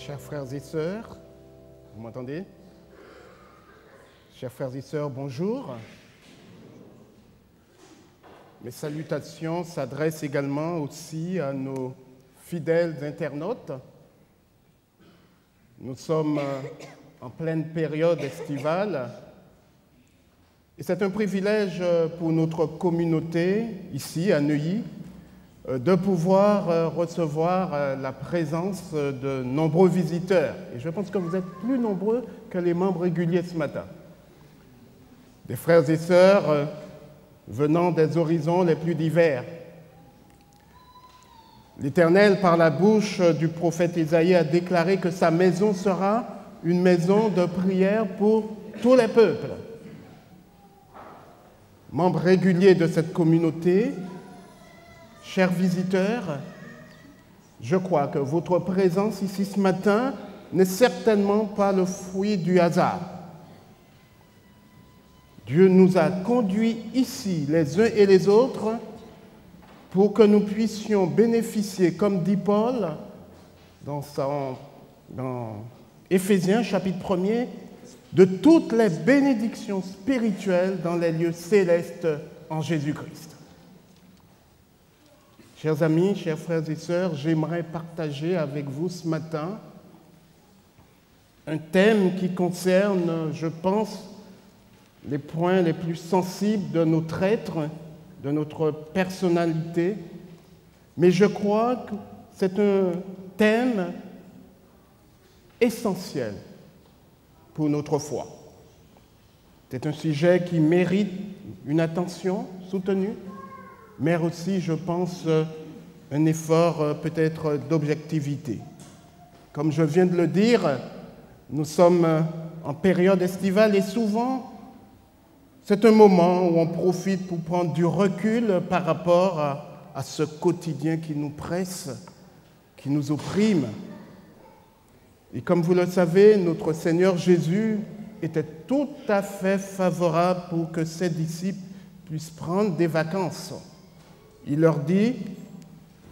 Chers frères et sœurs, vous m'entendez? Chers frères et sœurs, bonjour. Mes salutations s'adressent également aussi à nos fidèles internautes. Nous sommes en pleine période estivale et c'est un privilège pour notre communauté ici à Neuilly de pouvoir recevoir la présence de nombreux visiteurs. Et je pense que vous êtes plus nombreux que les membres réguliers ce matin. Des frères et sœurs venant des horizons les plus divers. L'Éternel, par la bouche du prophète Isaïe, a déclaré que sa maison sera une maison de prière pour tous les peuples. Membres réguliers de cette communauté, chers visiteurs, je crois que votre présence ici ce matin n'est certainement pas le fruit du hasard. Dieu nous a conduits ici, les uns et les autres, pour que nous puissions bénéficier, comme dit Paul dans Éphésiens chapitre 1er, de toutes les bénédictions spirituelles dans les lieux célestes en Jésus-Christ. Chers amis, chers frères et sœurs, j'aimerais partager avec vous ce matin un thème qui concerne, je pense, les points les plus sensibles de notre être, de notre personnalité, mais je crois que c'est un thème essentiel pour notre foi. C'est un sujet qui mérite une attention soutenue, mais aussi, je pense, un effort peut-être d'objectivité. Comme je viens de le dire, nous sommes en période estivale et souvent, c'est un moment où on profite pour prendre du recul par rapport à ce quotidien qui nous presse, qui nous opprime. Et comme vous le savez, notre Seigneur Jésus était tout à fait favorable pour que ses disciples puissent prendre des vacances. Il leur dit,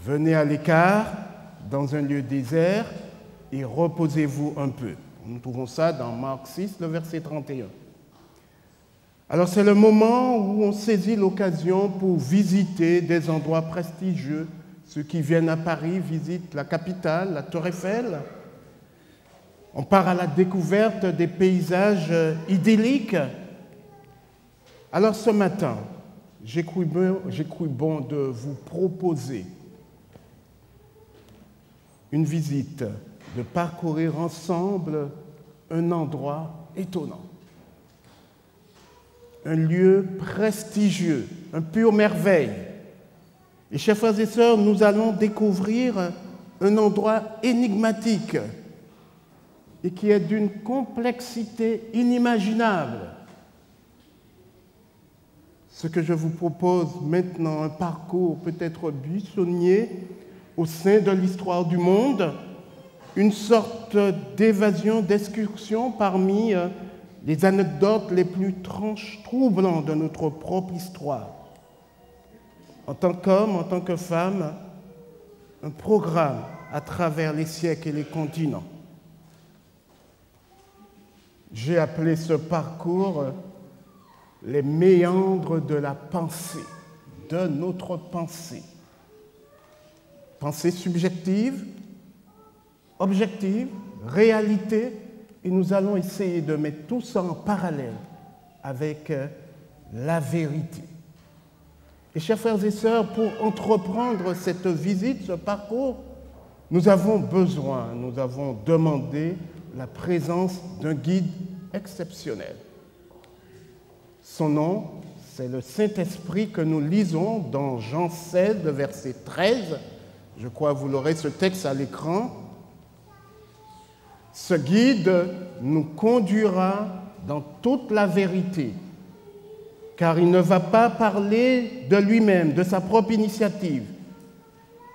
venez à l'écart, dans un lieu désert, et reposez-vous un peu. Nous trouvons ça dans Marc 6, le verset 31. Alors c'est le moment où on saisit l'occasion pour visiter des endroits prestigieux. Ceux qui viennent à Paris visitent la capitale, la Tour Eiffel. On part à la découverte des paysages idylliques. Alors ce matin, j'ai cru bon de vous proposer une visite, de parcourir ensemble un endroit étonnant. Un lieu prestigieux, un pure merveille. Et chers frères et sœurs, nous allons découvrir un endroit énigmatique et qui est d'une complexité inimaginable. Ce que je vous propose maintenant, un parcours peut-être buissonnier au sein de l'histoire du monde, une sorte d'évasion, d'excursion parmi les anecdotes les plus troublantes de notre propre histoire. En tant qu'homme, en tant que femme, un programme à travers les siècles et les continents. J'ai appelé ce parcours les méandres de la pensée, de notre pensée. Pensée subjective, objective, réalité, et nous allons essayer de mettre tout ça en parallèle avec la vérité. Et chers frères et sœurs, pour entreprendre cette visite, ce parcours, nous avons demandé la présence d'un guide exceptionnel. Son nom, c'est le Saint-Esprit que nous lisons dans Jean 16, verset 13. Je crois que vous l'aurez ce texte à l'écran. Ce guide nous conduira dans toute la vérité, car il ne va pas parler de lui-même, de sa propre initiative,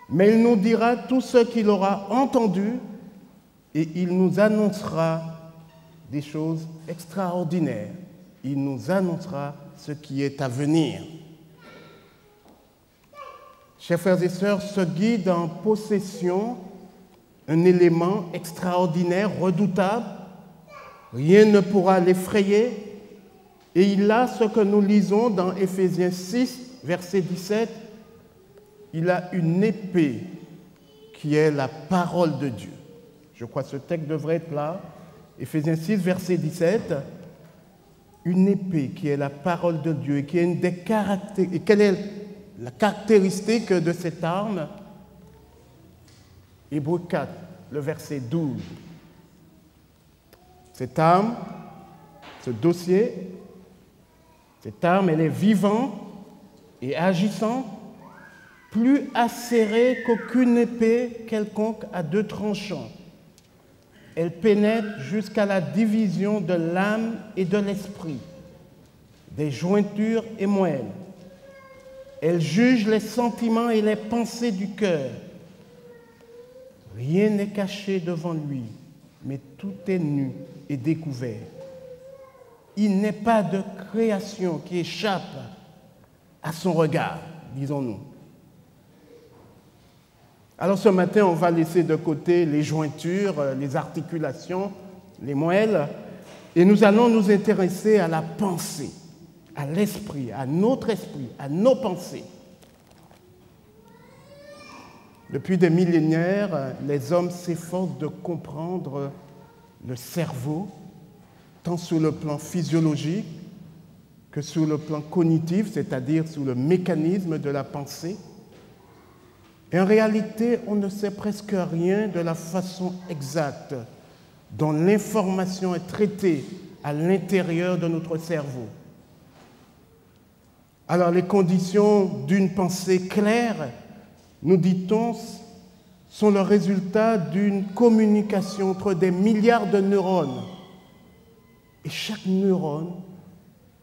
mais il nous dira tout ce qu'il aura entendu et il nous annoncera des choses extraordinaires. Il nous annoncera ce qui est à venir. Chers frères et sœurs, ce guide en possession un élément extraordinaire, redoutable. Rien ne pourra l'effrayer. Et il a ce que nous lisons dans Éphésiens 6, verset 17. Il a une épée qui est la parole de Dieu. Je crois que ce texte devrait être là. Éphésiens 6, verset 17. Une épée qui est la parole de Dieu et qui est une des caractéristiques. Et quelle est la caractéristique de cette arme? Hébreux 4, le verset 12. Cette arme, ce dossier, cette arme, elle est vivante et agissante, plus acérée qu'aucune épée quelconque à deux tranchants. Elle pénètre jusqu'à la division de l'âme et de l'esprit, des jointures et moelles. Elle juge les sentiments et les pensées du cœur. Rien n'est caché devant lui, mais tout est nu et découvert. Il n'est pas de création qui échappe à son regard, disons-nous. Alors ce matin, on va laisser de côté les jointures, les articulations, les moelles, et nous allons nous intéresser à la pensée, à l'esprit, à notre esprit, à nos pensées. Depuis des millénaires, les hommes s'efforcent de comprendre le cerveau, tant sur le plan physiologique que sur le plan cognitif, c'est-à-dire sur le mécanisme de la pensée. Et en réalité, on ne sait presque rien de la façon exacte dont l'information est traitée à l'intérieur de notre cerveau. Alors, les conditions d'une pensée claire, nous dit-on, sont le résultat d'une communication entre des milliards de neurones. Et chaque neurone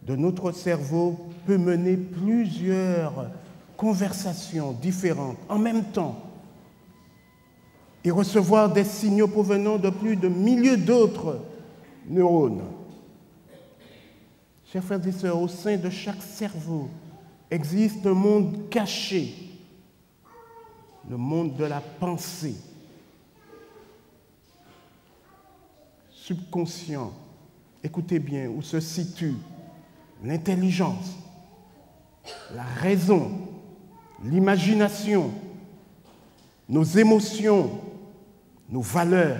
de notre cerveau peut mener plusieurs conversations différentes en même temps et recevoir des signaux provenant de plus de milliers d'autres neurones. Chers frères et sœurs, au sein de chaque cerveau existe un monde caché, le monde de la pensée, subconscient. Écoutez bien, où se situe l'intelligence, la raison, l'imagination, nos émotions, nos valeurs,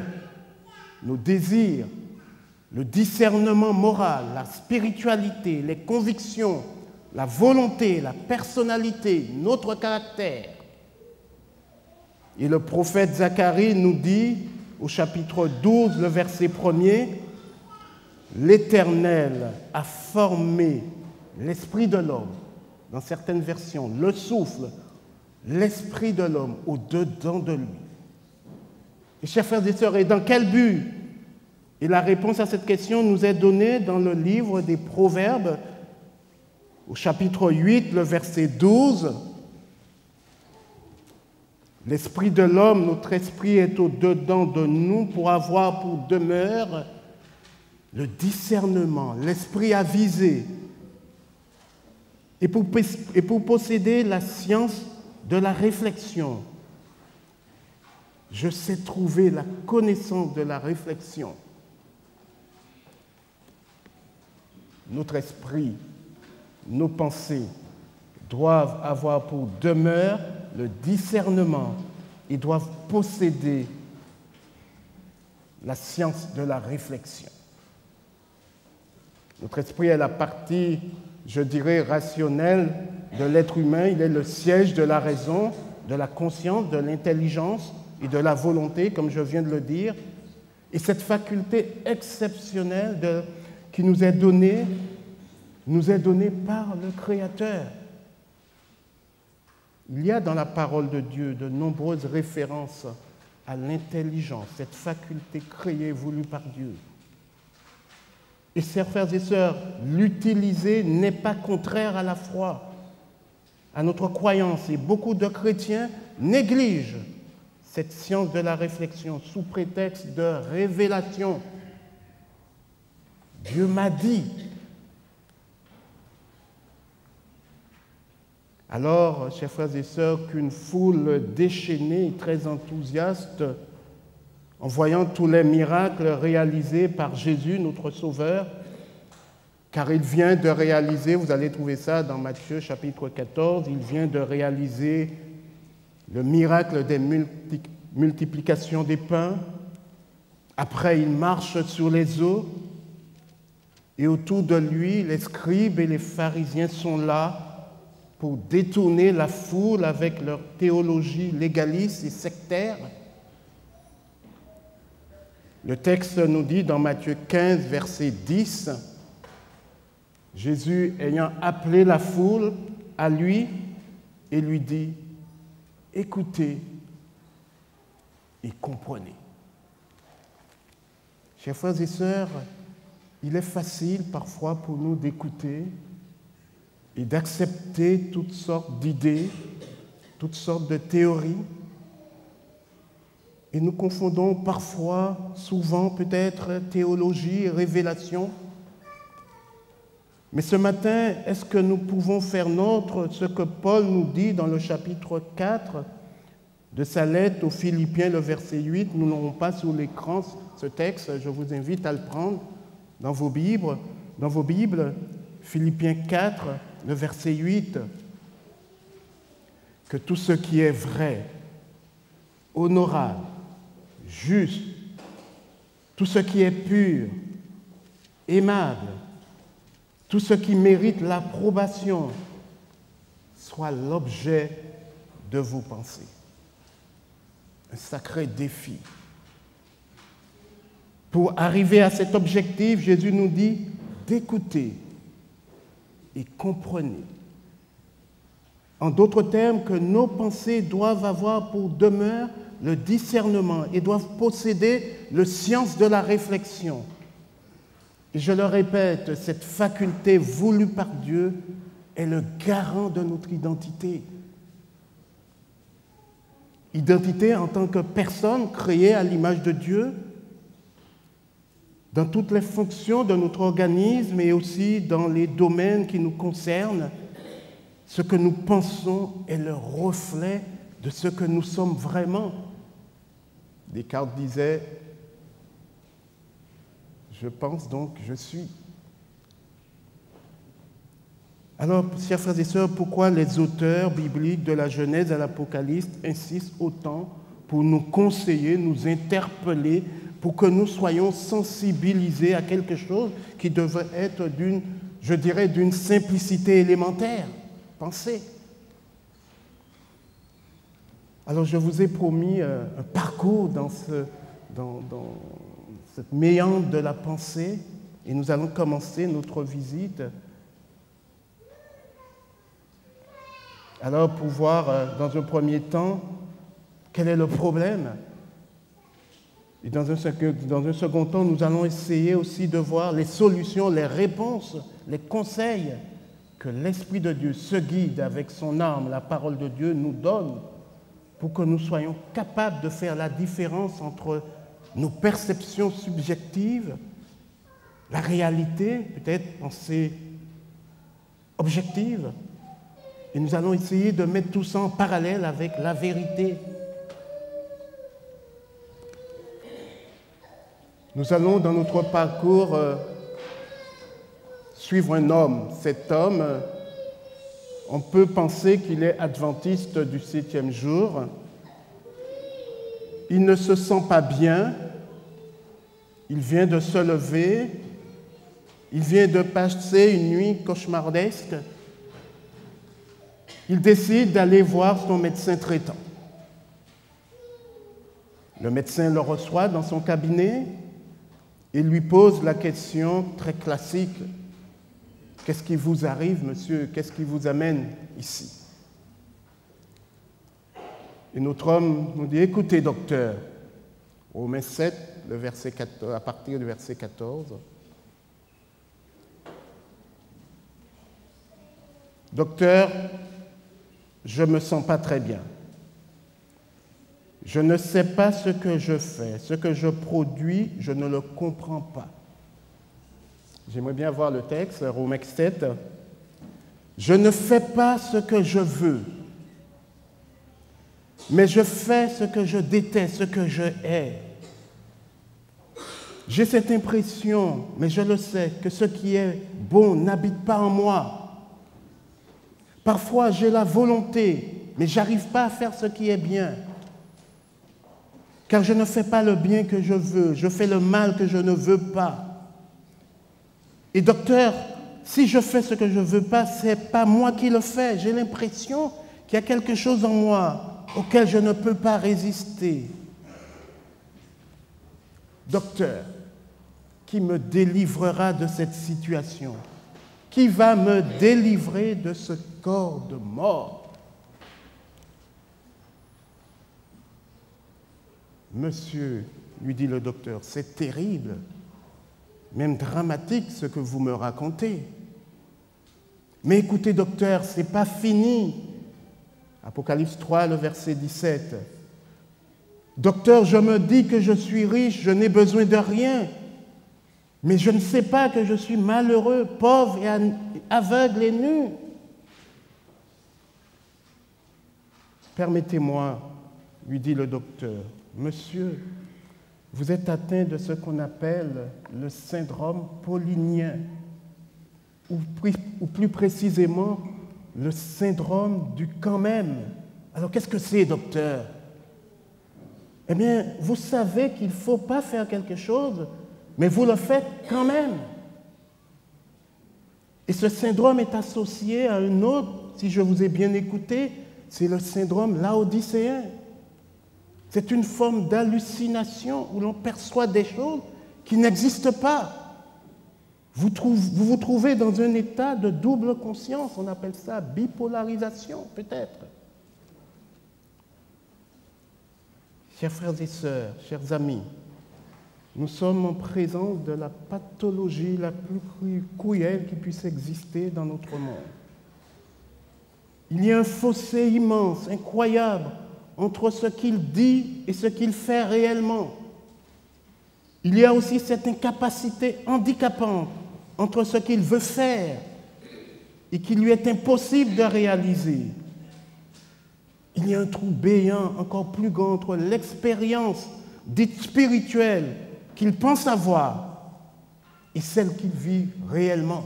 nos désirs, le discernement moral, la spiritualité, les convictions, la volonté, la personnalité, notre caractère. Et le prophète Zacharie nous dit, au chapitre 12, le verset 1er, « L'Éternel a formé l'esprit de l'homme », dans certaines versions, le souffle, l'esprit de l'homme au-dedans de lui. Et chers frères et sœurs, et dans quel but? Et la réponse à cette question nous est donnée dans le livre des Proverbes, au chapitre 8, le verset 12. L'esprit de l'homme, notre esprit est au-dedans de nous pour avoir pour demeure le discernement, l'esprit avisé, et pour posséder la science de la réflexion. Je sais trouver la connaissance de la réflexion. Notre esprit, nos pensées doivent avoir pour demeure le discernement. Ils doivent posséder la science de la réflexion. Notre esprit est la partie, je dirais, rationnelle de l'être humain. Il est le siège de la raison, de la conscience, de l'intelligence et de la volonté, comme je viens de le dire. Et cette faculté exceptionnelle qui nous est donnée par le Créateur. Il y a dans la parole de Dieu de nombreuses références à l'intelligence, cette faculté créée, voulue par Dieu. Et chers frères et sœurs, l'utiliser n'est pas contraire à la foi, à notre croyance. Et beaucoup de chrétiens négligent cette science de la réflexion sous prétexte de révélation. Dieu m'a dit. Alors, chers frères et sœurs, qu'une foule déchaînée et très enthousiaste en voyant tous les miracles réalisés par Jésus, notre Sauveur, car il vient de réaliser, vous allez trouver ça dans Matthieu chapitre 14, il vient de réaliser le miracle des multiplications des pains. Après, il marche sur les eaux et autour de lui, les scribes et les pharisiens sont là pour détourner la foule avec leur théologie légaliste et sectaire. Le texte nous dit dans Matthieu 15, verset 10, Jésus ayant appelé la foule à lui et lui dit, « Écoutez et comprenez. » Chers frères et sœurs, il est facile parfois pour nous d'écouter et d'accepter toutes sortes d'idées, toutes sortes de théories. Et nous confondons parfois, souvent peut-être, théologie et révélation. Mais ce matin, est-ce que nous pouvons faire nôtre ce que Paul nous dit dans le chapitre 4 de sa lettre aux Philippiens, le verset 8? Nous n'aurons pas sur l'écran ce texte, je vous invite à le prendre dans vos Bibles. Philippiens 4, le verset 8. Que tout ce qui est vrai, honorable, juste, tout ce qui est pur, aimable, tout ce qui mérite l'approbation soit l'objet de vos pensées. Un sacré défi. Pour arriver à cet objectif, Jésus nous dit d'écouter et comprenez. En d'autres termes, que nos pensées doivent avoir pour demeure le discernement et doivent posséder le sens de la réflexion. Et je le répète, cette faculté voulue par Dieu est le garant de notre identité. Identité en tant que personne créée à l'image de Dieu, dans toutes les fonctions de notre organisme et aussi dans les domaines qui nous concernent. Ce que nous pensons est le reflet de ce que nous sommes vraiment. Descartes disait « Je pense donc je suis ». Alors, chers frères et sœurs, pourquoi les auteurs bibliques de la Genèse à l'Apocalypse insistent autant pour nous conseiller, nous interpeller, pour que nous soyons sensibilisés à quelque chose qui devrait être d'une simplicité élémentaire. Pensez. Alors, je vous ai promis un parcours dans cette méandre de la pensée et nous allons commencer notre visite. Alors, pour voir dans un premier temps quel est le problème. Et dans un second temps, nous allons essayer aussi de voir les solutions, les réponses, les conseils que l'Esprit de Dieu, ce guide avec son arme, la parole de Dieu, nous donne pour que nous soyons capables de faire la différence entre nos perceptions subjectives, la réalité, peut-être pensée objective, et nous allons essayer de mettre tout ça en parallèle avec la vérité. Nous allons, dans notre parcours, suivre un homme. Cet homme, on peut penser qu'il est adventiste du 7e jour. Il ne se sent pas bien. Il vient de se lever. Il vient de passer une nuit cauchemardesque. Il décide d'aller voir son médecin traitant. Le médecin le reçoit dans son cabinet et lui pose la question très classique. Qu'est-ce qui vous arrive, monsieur? Qu'est-ce qui vous amène ici? Et notre homme nous dit, écoutez, docteur, Romains 7, le verset 14, à partir du verset 14. Docteur, je ne me sens pas très bien. Je ne sais pas ce que je fais, ce que je produis, je ne le comprends pas. J'aimerais bien voir le texte, Romains 7. Je ne fais pas ce que je veux, mais je fais ce que je déteste, ce que je hais. J'ai cette impression, mais je le sais, que ce qui est bon n'habite pas en moi. Parfois, j'ai la volonté, mais je n'arrive pas à faire ce qui est bien. Car je ne fais pas le bien que je veux, je fais le mal que je ne veux pas. Et docteur, si je fais ce que je ne veux pas, ce n'est pas moi qui le fais. J'ai l'impression qu'il y a quelque chose en moi auquel je ne peux pas résister. Docteur, qui me délivrera de cette situation? Qui va me délivrer de ce corps de mort? Monsieur, lui dit le docteur, c'est terrible, même dramatique ce que vous me racontez. Mais écoutez, docteur, ce n'est pas fini. Apocalypse 3, le verset 17. Docteur, je me dis que je suis riche, je n'ai besoin de rien. Mais je ne sais pas que je suis malheureux, pauvre et aveugle et nu. Permettez-moi, lui dit le docteur, monsieur, vous êtes atteint de ce qu'on appelle le syndrome paulinien, ou plus précisément, le syndrome du quand même. Alors, qu'est-ce que c'est, docteur? Eh bien, vous savez qu'il ne faut pas faire quelque chose, mais vous le faites quand même. Et ce syndrome est associé à un autre, si je vous ai bien écouté, c'est le syndrome laodicéen. C'est une forme d'hallucination où l'on perçoit des choses qui n'existent pas. Vous vous trouvez dans un état de double conscience, on appelle ça bipolarisation, peut-être. Chers frères et sœurs, chers amis, nous sommes en présence de la pathologie la plus cruelle qui puisse exister dans notre monde. Il y a un fossé immense, incroyable, entre ce qu'il dit et ce qu'il fait réellement. Il y a aussi cette incapacité handicapante entre ce qu'il veut faire et qu'il lui est impossible de réaliser. Il y a un trou béant encore plus grand entre l'expérience dite spirituelle qu'il pense avoir et celle qu'il vit réellement.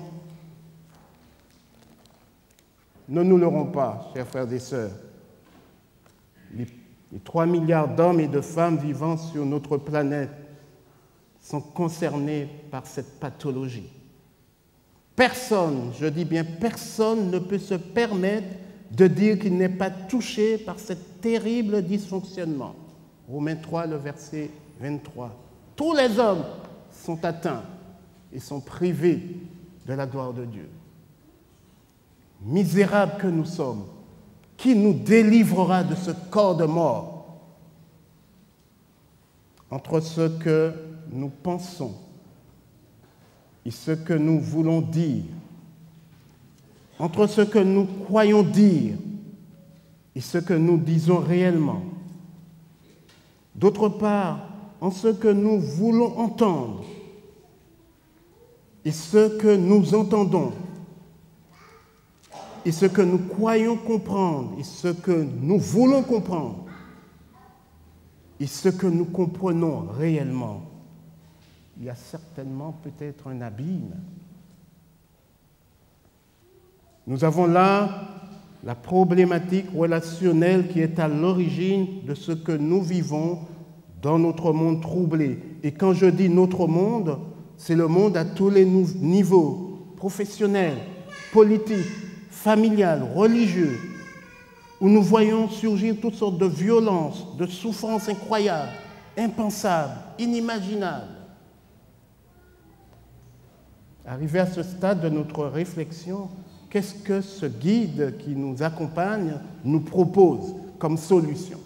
Ne nous leurrons pas, chers frères et sœurs. Les 3 milliards d'hommes et de femmes vivant sur notre planète sont concernés par cette pathologie. Personne, je dis bien personne, ne peut se permettre de dire qu'il n'est pas touché par ce terrible dysfonctionnement. Romains 3, le verset 23. Tous les hommes sont atteints et sont privés de la gloire de Dieu. Misérables que nous sommes, qui nous délivrera de ce corps de mort? Entre ce que nous pensons et ce que nous voulons dire, entre ce que nous croyons dire et ce que nous disons réellement. D'autre part, en ce que nous voulons entendre et ce que nous entendons et ce que nous croyons comprendre et ce que nous voulons comprendre et ce que nous comprenons réellement. Il y a certainement peut-être un abîme. Nous avons là la problématique relationnelle qui est à l'origine de ce que nous vivons dans notre monde troublé. Et quand je dis notre monde, c'est le monde à tous les niveaux, professionnel, politique, familial, religieux, où nous voyons surgir toutes sortes de violences, de souffrances incroyables, impensables, inimaginables. Arrivé à ce stade de notre réflexion, qu'est-ce que ce guide qui nous accompagne nous propose comme solution?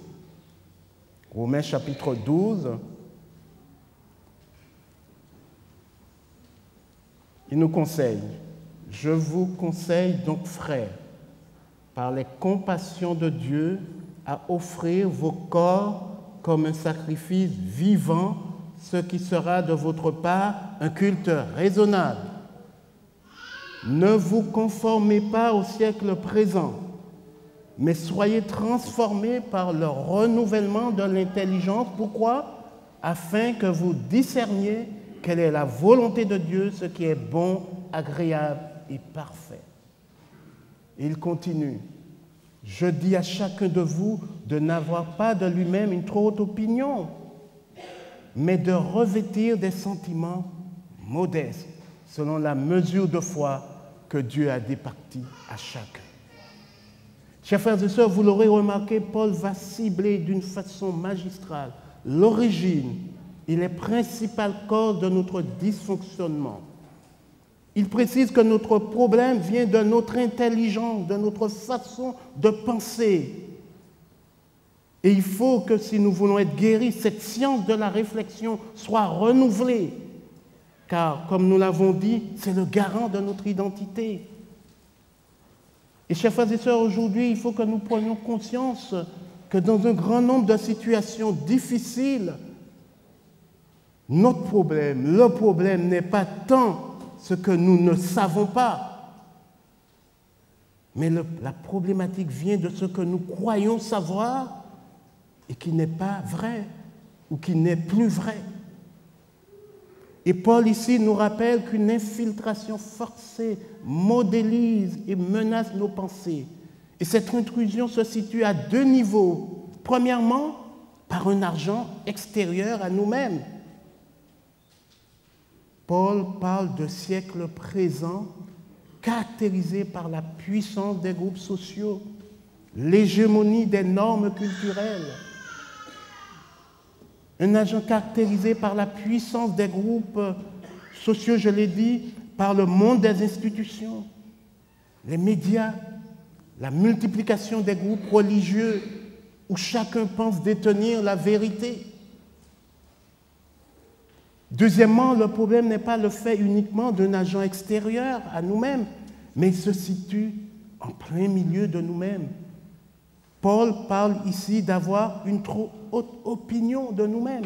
Romains chapitre 12, il nous conseille, « Je vous conseille donc, frères, par les compassions de Dieu, à offrir vos corps comme un sacrifice vivant, ce qui sera de votre part un culte raisonnable. Ne vous conformez pas au siècle présent, mais soyez transformés par le renouvellement de l'intelligence. Pourquoi? Afin que vous discerniez quelle est la volonté de Dieu, ce qui est bon, agréable et parfait. Et il continue. Je dis à chacun de vous de n'avoir pas de lui-même une trop haute opinion, mais de revêtir des sentiments modestes, selon la mesure de foi que Dieu a départie à chacun. Chers frères et sœurs, vous l'aurez remarqué, Paul va cibler d'une façon magistrale l'origine et les principales causes de notre dysfonctionnement. Il précise que notre problème vient de notre intelligence, de notre façon de penser. Et il faut que si nous voulons être guéris, cette science de la réflexion soit renouvelée. Car, comme nous l'avons dit, c'est le garant de notre identité. Et chers frères et sœurs, aujourd'hui, il faut que nous prenions conscience que dans un grand nombre de situations difficiles, notre problème, le problème n'est pas tant ce que nous ne savons pas, mais la problématique vient de ce que nous croyons savoir et qui n'est pas vrai ou qui n'est plus vrai. Et Paul ici nous rappelle qu'une infiltration forcée modélise et menace nos pensées. Et cette intrusion se situe à deux niveaux. Premièrement, par un argent extérieur à nous-mêmes. Paul parle de siècles présents caractérisés par la puissance des groupes sociaux, l'hégémonie des normes culturelles. Un agent caractérisé par la puissance des groupes sociaux, je l'ai dit, par le monde des institutions, les médias, la multiplication des groupes religieux où chacun pense détenir la vérité. Deuxièmement, le problème n'est pas le fait uniquement d'un agent extérieur à nous-mêmes, mais il se situe en plein milieu de nous-mêmes. Paul parle ici d'avoir une trop haute opinion de nous-mêmes.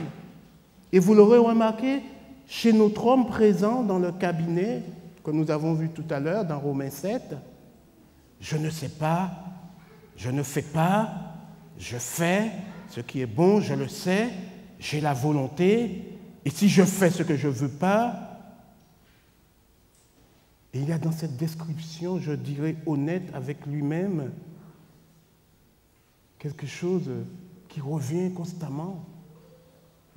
Et vous l'aurez remarqué, chez notre homme présent dans le cabinet, que nous avons vu tout à l'heure dans Romains 7, je ne sais pas, je ne fais pas, je fais ce qui est bon, je le sais, j'ai la volonté, et si je fais ce que je ne veux pas, et il y a dans cette description, je dirais, honnête avec lui-même, quelque chose qui revient constamment,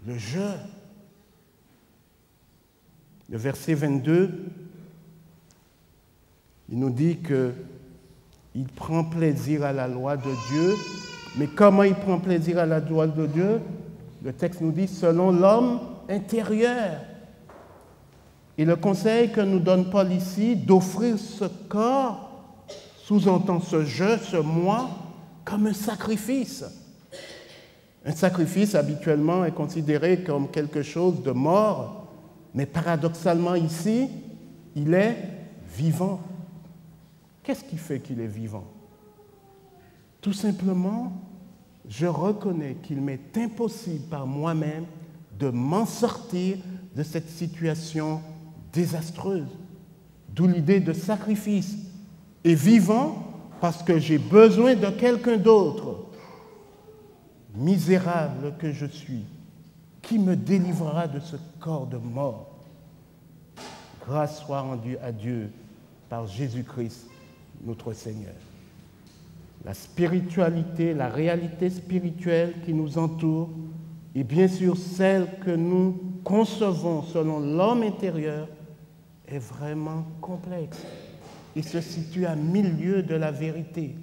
le je. Le verset 22, il nous dit qu'il prend plaisir à la loi de Dieu, mais comment il prend plaisir à la loi de Dieu? Le texte nous dit selon l'homme intérieur. Et le conseil que nous donne Paul ici, d'offrir ce corps, sous-entend ce je, ce moi, comme un sacrifice. Un sacrifice, habituellement, est considéré comme quelque chose de mort, mais paradoxalement ici, il est vivant. Qu'est-ce qui fait qu'il est vivant? Tout simplement, je reconnais qu'il m'est impossible par moi-même de m'en sortir de cette situation désastreuse. D'où l'idée de sacrifice. Et vivant parce que j'ai besoin de quelqu'un d'autre. Misérable que je suis, qui me délivrera de ce corps de mort? Grâce soit rendue à Dieu par Jésus-Christ, notre Seigneur. La spiritualité, la réalité spirituelle qui nous entoure, et bien sûr celle que nous concevons selon l'homme intérieur, est vraiment complexe et se situe à milieu de la vérité.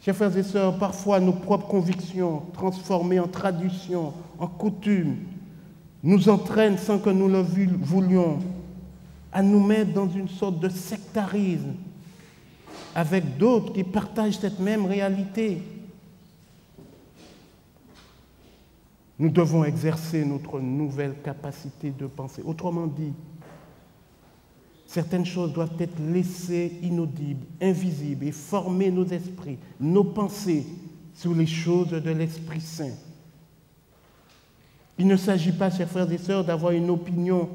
Chers frères et sœurs, parfois nos propres convictions, transformées en traditions, en coutumes, nous entraînent sans que nous le voulions à nous mettre dans une sorte de sectarisme avec d'autres qui partagent cette même réalité. Nous devons exercer notre nouvelle capacité de penser. Autrement dit, certaines choses doivent être laissées inaudibles, invisibles et former nos esprits, nos pensées sur les choses de l'Esprit Saint. Il ne s'agit pas, chers frères et sœurs, d'avoir une opinion,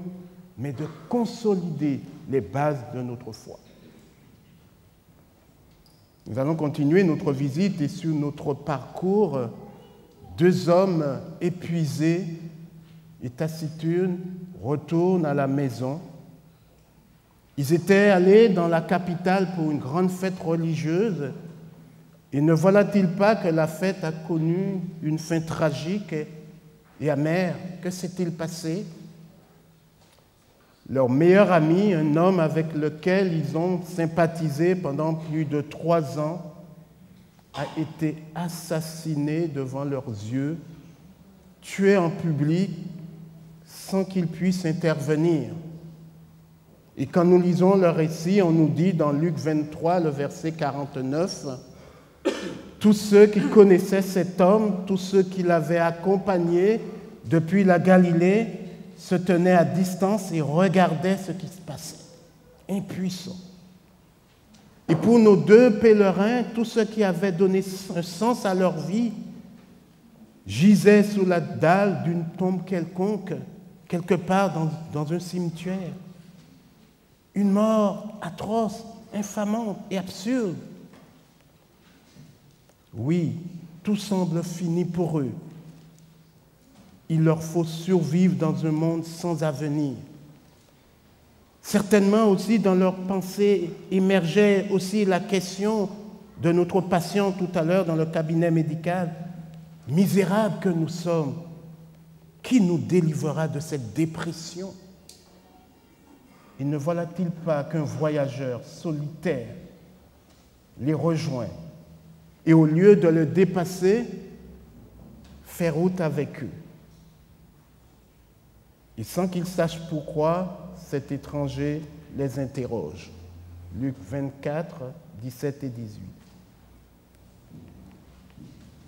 mais de consolider les bases de notre foi. Nous allons continuer notre visite et sur notre parcours, deux hommes épuisés et taciturne retournent à la maison. Ils étaient allés dans la capitale pour une grande fête religieuse, et ne voilà-t-il pas que la fête a connu une fin tragique et amère? Que s'est-il passé? Leur meilleur ami, un homme avec lequel ils ont sympathisé pendant plus de 3 ans, a été assassiné devant leurs yeux, tué en public sans qu'ils puissent intervenir. Et quand nous lisons le récit, on nous dit dans Luc 23, le verset 49, « Tous ceux qui connaissaient cet homme, tous ceux qui l'avaient accompagné depuis la Galilée, se tenaient à distance et regardaient ce qui se passait, impuissants. Et pour nos 2 pèlerins, tous ceux qui avaient donné un sens à leur vie, gisaient sous la dalle d'une tombe quelconque, quelque part dans un cimetière. Une mort atroce, infamante et absurde. Oui, tout semble fini pour eux. Il leur faut survivre dans un monde sans avenir. Certainement aussi dans leurs pensées émergeait aussi la question de notre patient tout à l'heure dans le cabinet médical. Misérables que nous sommes, qui nous délivrera de cette dépression? Et ne voilà-t-il pas qu'un voyageur solitaire les rejoint et au lieu de le dépasser, fait route avec eux? Et sans qu'ils sachent pourquoi, cet étranger les interroge. Luc 24, 17 et 18.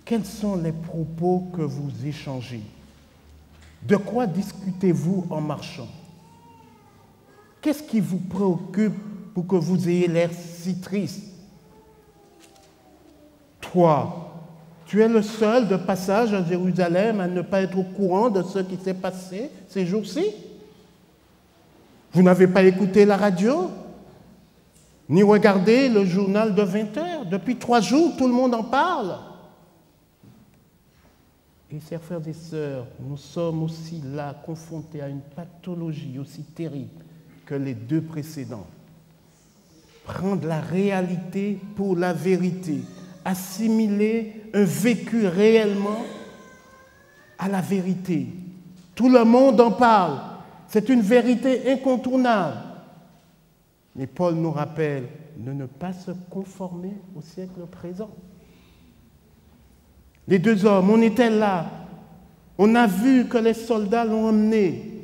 Quels sont les propos que vous échangez? De quoi discutez-vous en marchant? Qu'est-ce qui vous préoccupe pour que vous ayez l'air si triste? Toi, tu es le seul de passage à Jérusalem à ne pas être au courant de ce qui s'est passé ces jours-ci? Vous n'avez pas écouté la radio, ni regardé le journal de 20 heures. Depuis 3 jours, tout le monde en parle. Et chers frères et sœurs, nous sommes aussi là confrontés à une pathologie aussi terrible que les 2 précédents. Prendre la réalité pour la vérité, assimiler un vécu réellement à la vérité. Tout le monde en parle. C'est une vérité incontournable. Mais Paul nous rappelle de ne pas se conformer au siècle présent. Les 2 hommes, on était là. On a vu que les soldats l'ont emmené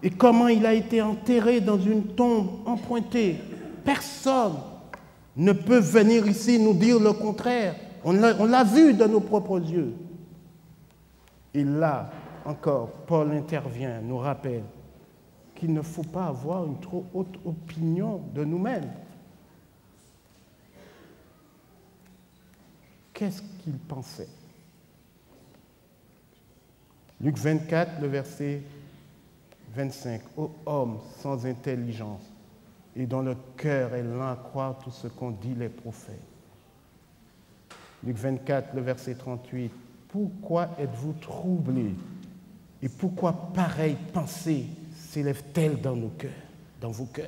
et comment il a été enterré dans une tombe empruntée. Personne ne peut venir ici nous dire le contraire. On l'a vu de nos propres yeux. Et là, encore, Paul intervient, nous rappelle qu'il ne faut pas avoir une trop haute opinion de nous-mêmes. Qu'est-ce qu'il pensait? Luc 24, le verset 25. Ô homme sans intelligence et dont le cœur est lent à croire tout ce qu'ont dit les prophètes. Luc 24, le verset 38. Pourquoi êtes-vous troublés et pourquoi pareille pensée s'élève-t-elle dans nos cœurs, dans vos cœurs?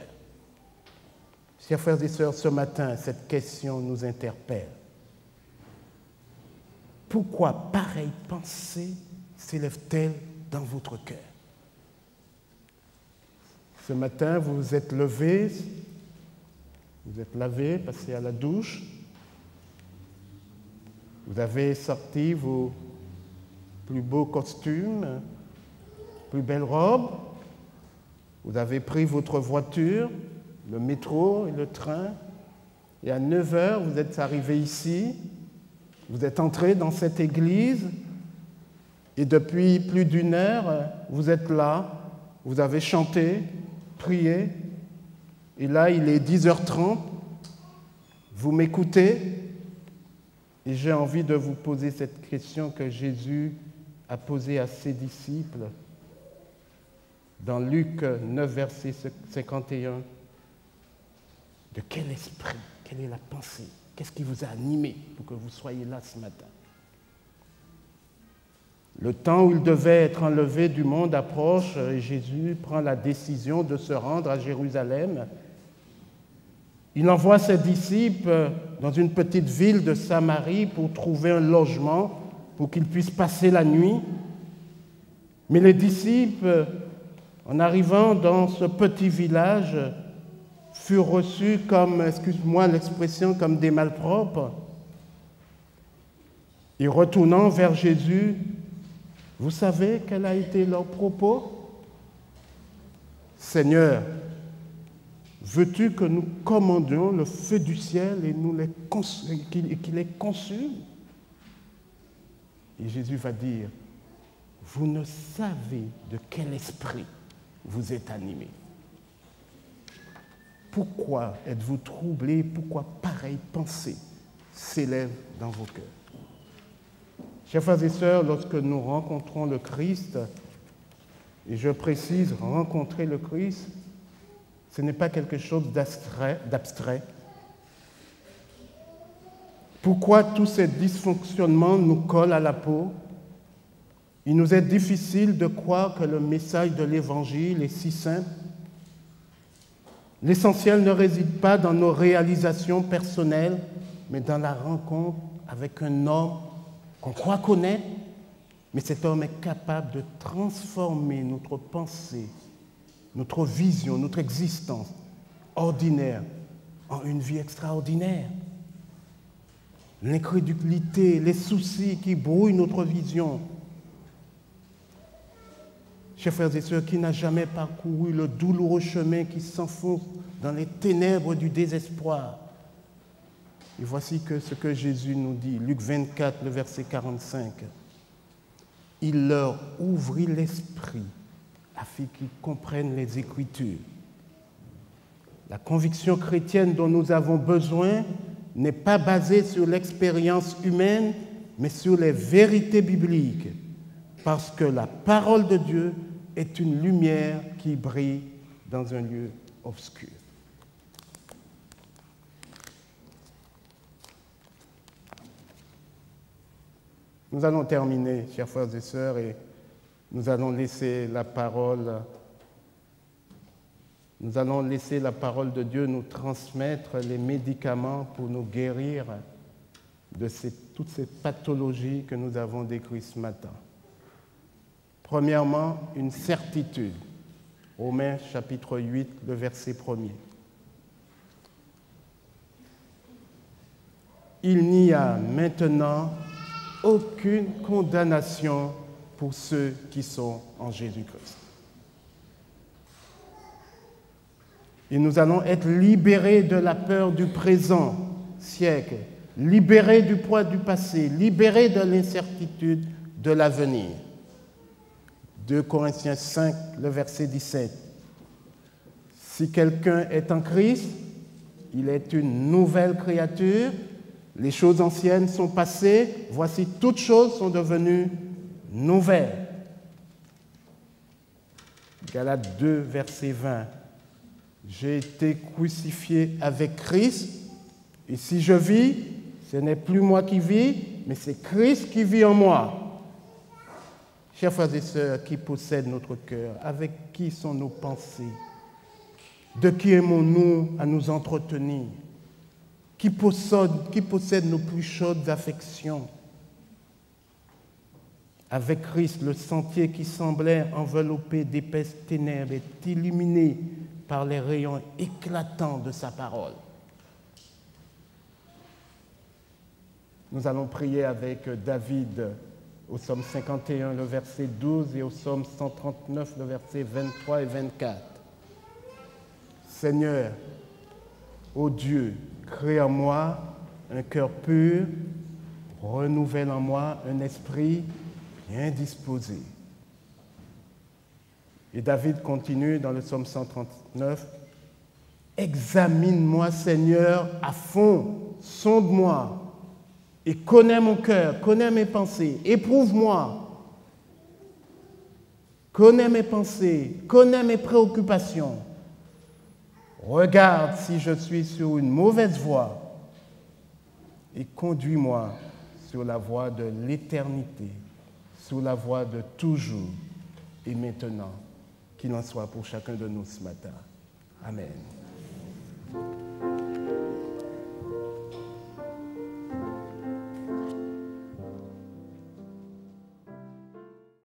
Chers frères et sœurs, ce matin, cette question nous interpelle. Pourquoi pareille pensée s'élève-t-elle dans votre cœur? Ce matin, vous vous êtes levé, vous êtes lavé, passé à la douche, vous avez sorti vos plus beaux costumes, plus belles robes, vous avez pris votre voiture, le métro et le train, et à 9 heures, vous êtes arrivé ici, vous êtes entré dans cette église, et depuis plus d'1 heure, vous êtes là, vous avez chanté, prié, et là, il est 10h30, vous m'écoutez, et j'ai envie de vous poser cette question que Jésus a posée à ses disciples dans Luc 9, verset 51. De quel esprit, quelle est la pensée, qu'est-ce qui vous a animé pour que vous soyez là ce matin? Le temps où il devait être enlevé du monde approche et Jésus prend la décision de se rendre à Jérusalem. Il envoie ses disciples dans une petite ville de Samarie pour trouver un logement pour qu'ils puissent passer la nuit. Mais les disciples, en arrivant dans ce petit village, furent reçus comme, excuse-moi l'expression, comme des malpropres. Et retournant vers Jésus, vous savez quel a été leur propos? Seigneur, veux-tu que nous commandions le feu du ciel et qu'il les consume? Et Jésus va dire, vous ne savez de quel esprit vous êtes animés. Pourquoi êtes-vous troublés? Pourquoi pareille pensée s'élève dans vos cœurs? Chers frères et sœurs, lorsque nous rencontrons le Christ, et je précise, rencontrer le Christ, ce n'est pas quelque chose d'abstrait. Pourquoi tous ces dysfonctionnements nous collent à la peau? Il nous est difficile de croire que le message de l'Évangile est si simple. L'essentiel ne réside pas dans nos réalisations personnelles, mais dans la rencontre avec un homme qu'on croit connaître, mais cet homme est capable de transformer notre pensée, notre vision, notre existence ordinaire en une vie extraordinaire. L'incrédulité, les soucis qui brouillent notre vision. Chers frères et sœurs, qui n'a jamais parcouru le douloureux chemin qui s'enfonce dans les ténèbres du désespoir? Et voici ce que Jésus nous dit, Luc 24, le verset 45. Il leur ouvrit l'esprit afin qu'ils comprennent les Écritures. La conviction chrétienne dont nous avons besoin n'est pas basée sur l'expérience humaine, mais sur les vérités bibliques, parce que la parole de Dieu est une lumière qui brille dans un lieu obscur. Nous allons terminer, chers frères et sœurs, et nous allons laisser la parole de Dieu nous transmettre les médicaments pour nous guérir de toutes ces pathologies que nous avons décrites ce matin. Premièrement, une certitude. Romains chapitre 8, le verset 1er. Il n'y a maintenant aucune condamnation pour ceux qui sont en Jésus-Christ. Et nous allons être libérés de la peur du présent siècle, libérés du poids du passé, libérés de l'incertitude de l'avenir. 2 Corinthiens 5, le verset 17. Si quelqu'un est en Christ, il est une nouvelle créature. Les choses anciennes sont passées, voici toutes choses sont devenues nouvelles. Galates 2, verset 20. J'ai été crucifié avec Christ, et si je vis, ce n'est plus moi qui vis, mais c'est Christ qui vit en moi. Chers frères et sœurs, qui possèdent notre cœur, avec qui sont nos pensées? De qui aimons-nous à nous entretenir? Qui possède nos plus chaudes affections? Avec Christ, le sentier qui semblait enveloppé d'épaisses ténèbres est illuminé par les rayons éclatants de sa parole. Nous allons prier avec David au psaume 51, le verset 12, et au psaume 139, le verset 23 et 24. Seigneur, ô Dieu, crée en moi un cœur pur, renouvelle en moi un esprit bien disposé. Et David continue dans le psaume 139, examine-moi, Seigneur, à fond, sonde-moi, et connais mon cœur, connais mes pensées, éprouve-moi, connais mes pensées, connais mes préoccupations. Regarde si je suis sur une mauvaise voie et conduis-moi sur la voie de l'éternité, sous la voie de toujours et maintenant. Qu'il en soit pour chacun de nous ce matin. Amen.